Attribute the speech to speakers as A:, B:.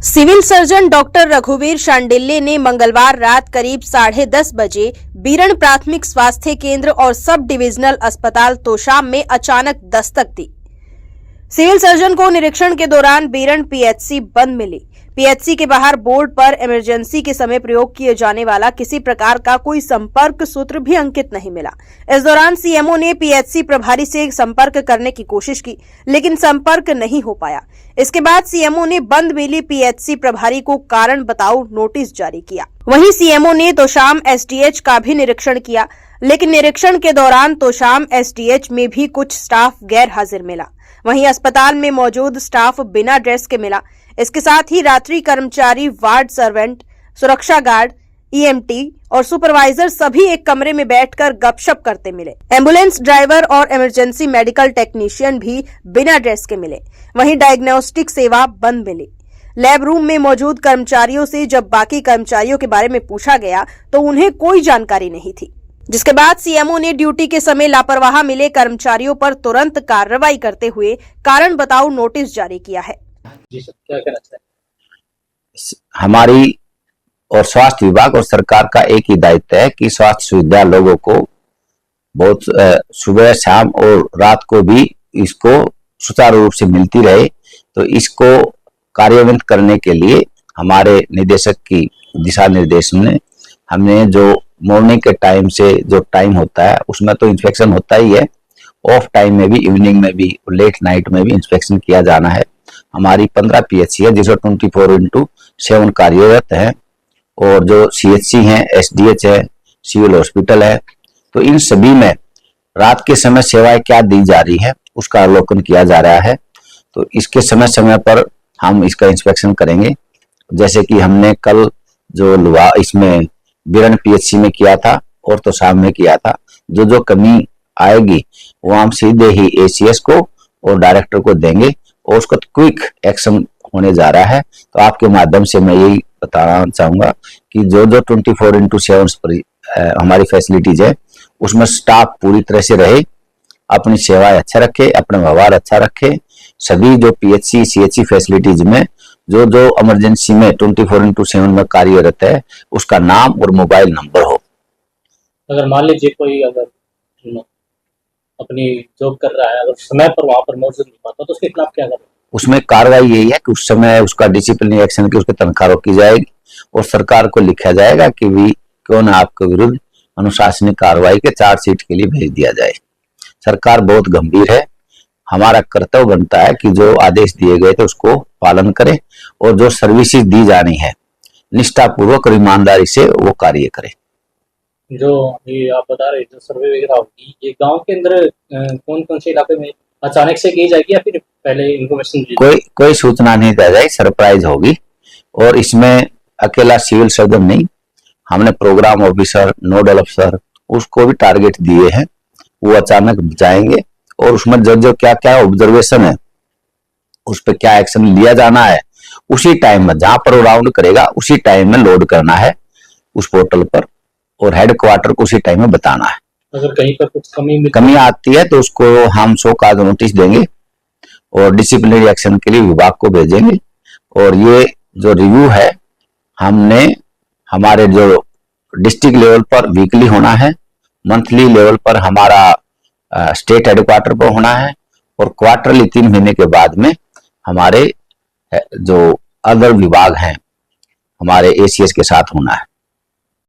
A: Civil surgeon doctor रघुवीर शांडिल्य ने मंगलवार रात करीब 10:30 बजे बीरण प्राथमिक स्वास्थ्य केंद्र और सब डिविजनल अस्पताल तोशाम में अचानक दस्तक दी। सिविल सर्जन को निरीक्षण के दौरान बीरण पीएचसी बंद मिली। पीएचसी के बाहर बोर्ड पर इमरजेंसी के समय प्रयोग किए जाने वाला किसी प्रकार का कोई संपर्क सूत्र भी अंकित नहीं मिला। इस दौरान सीएमओ ने पीएचसी प्रभारी से संपर्क करने की कोशिश की, लेकिन संपर्क नहीं हो पाया। इसके बाद सीएमओ ने बंद मिली पीएचसी प्रभारी को कारण बताओ नोटिस जारी किया। वहीं सीएमओ ने तोशाम एसडीएच का भी निरीक्षण किया, लेकिन निरीक्षण के दौरान तोशाम एसडीएच में भी कुछ स्टाफ गैर हाजिर मिला। वहीं अस्पताल में मौजूद स्टाफ बिना ड्रेस के मिला। इसके साथ ही रात्रि कर्मचारी, वार्ड सर्वेंट, सुरक्षा गार्ड, ईएमटी और सुपरवाइजर सभी एक कमरे में बैठकर गपशप करते मिले। एम्बुलेंस ड्राइवर और इमरजेंसी मेडिकल टेक्नीशियन भी बिना ड्रेस के मिले। वहीं डायग्नोस्टिक सेवा बंद मिली। लैब रूम में मौजूद कर्मचारियों से जब बाकी कर्मचारियों के बारे में पूछा गया तो उन्हें कोई जानकारी नहीं थी, जिसके बाद सीएमओ ने ड्यूटी के समय लापरवाह मिले कर्मचारियों पर तुरंत कार्रवाई करते हुए कारण बताओ नोटिस जारी किया है।
B: जी सर, क्या कहना चाहिए?
C: हमारी और स्वास्थ्य विभाग और सरकार का एक ही दायित्व है कि स्वास्थ्य सुविधा लोगों को बहुत सुबह, शाम और रात को भी इसको सुचारू रूप से मिलती रहे। तो इसको कार्यान्वित करने के लिए हमारे निदेशक की दिशा निर्देश में हमने जो मॉर्निंग के टाइम से जो टाइम होता है उसमें तो इंस्पेक्शन होता ही है, ऑफ टाइम में भी, इवनिंग में भी, लेट नाइट में भी इंस्पेक्शन किया जाना है। हमारी 15 पीएचसी है जिसमें 24/7 कार्यरत है, और जो सीएचसी हैं, एसडीएच है, सिविल हॉस्पिटल है, तो इन सभी में रात के समय सेवाएं क्या दी जा रही है उसका अवलोकन किया जा रहा है। तो इसके समय समय पर हम इसका इंस्पेक्शन करेंगे। जैसे कि हमने कल जो इसमें बीरण पीएचसी में किया था और तोशाम में किया था, जो जो कमी आएगी वो हम सीधे ही एसीएस को और डायरेक्टर को देंगे और उसका क्विक एक्शन होने जा रहा है। तो आपके माध्यम से मैं यही बताना चाहूंगा कि जो जो 24/7 हमारी फैसिलिटीज है उसमें स्टाफ पूरी तरह से रहे, अपनी सेवाएं अच्छा रखे, अपना व्यवहार अच्छा रखे। सभी जो पीएचसी सीएचसी फैसिलिटीज में जो जो इमरजेंसी में 24/7 में कार्यरत है उसका नाम और मोबाइल नंबर हो।
B: अगर मान लीजिए कोई अगर अपनी जॉब कर रहा है, अगर समय पर वहां पर मौजूद नहीं पाता तो उसके खिलाफ क्या करें?
C: उसमें कार्रवाई यही है कि उस समय उसका डिसिप्लिनरी एक्शन की उसकी तनख्वाह रोकी जाएगी और सरकार को लिखा जाएगा कि भी क्यों न आपके विरुद्ध अनुशासनिक कार्रवाई के चार्जशीट के लिए भेज दिया जाए। सरकार बहुत गंभीर है। हमारा कर्तव्य बनता है कि जो आदेश दिए गए थे उसको पालन करें और जो सर्विसेज दी जानी है निष्ठापूर्वक और ईमानदारी से वो कार्य करें।
B: जो ये आप बता रहे जो सर्वे वगैरह होगी, ये गांव के अंदर कौन कौन से इलाके में अचानक से की जाएगी या फिर पहले इन्फॉर्मेशन?
C: कोई सूचना नहीं दी जाएगी, सरप्राइज होगी। और इसमें अकेला सिविल सर्जन नहीं, हमने प्रोग्राम ऑफिसर, नोडल अफसर उसको भी टारगेट दिए हैं। वो अचानक जाएंगे और उसमें जो क्या क्या ऑब्जर्वेशन है उस पर क्या एक्शन लिया जाना है उसी टाइम में, जहां पर वो राउंड करेगा उसी टाइम में लोड करना है उस पोर्टल पर और हेडक्वार्टर को उसी टाइम में बताना है।
B: अगर कहीं पर कुछ
C: कमी आती है तो उसको हम 100 का नोटिस देंगे और डिसिप्लिनरी एक्शन के लिए विभाग को भेजेंगे। और ये जो रिव्यू है हमने हमारे जो डिस्ट्रिक्ट लेवल पर वीकली होना है, मंथली लेवल पर हमारा स्टेट हेडक्वार्टर पर होना है और क्वार्टरली 3 महीने के बाद में हमारे जो अदर विभाग हैं हमारे एसीएस के साथ होना है।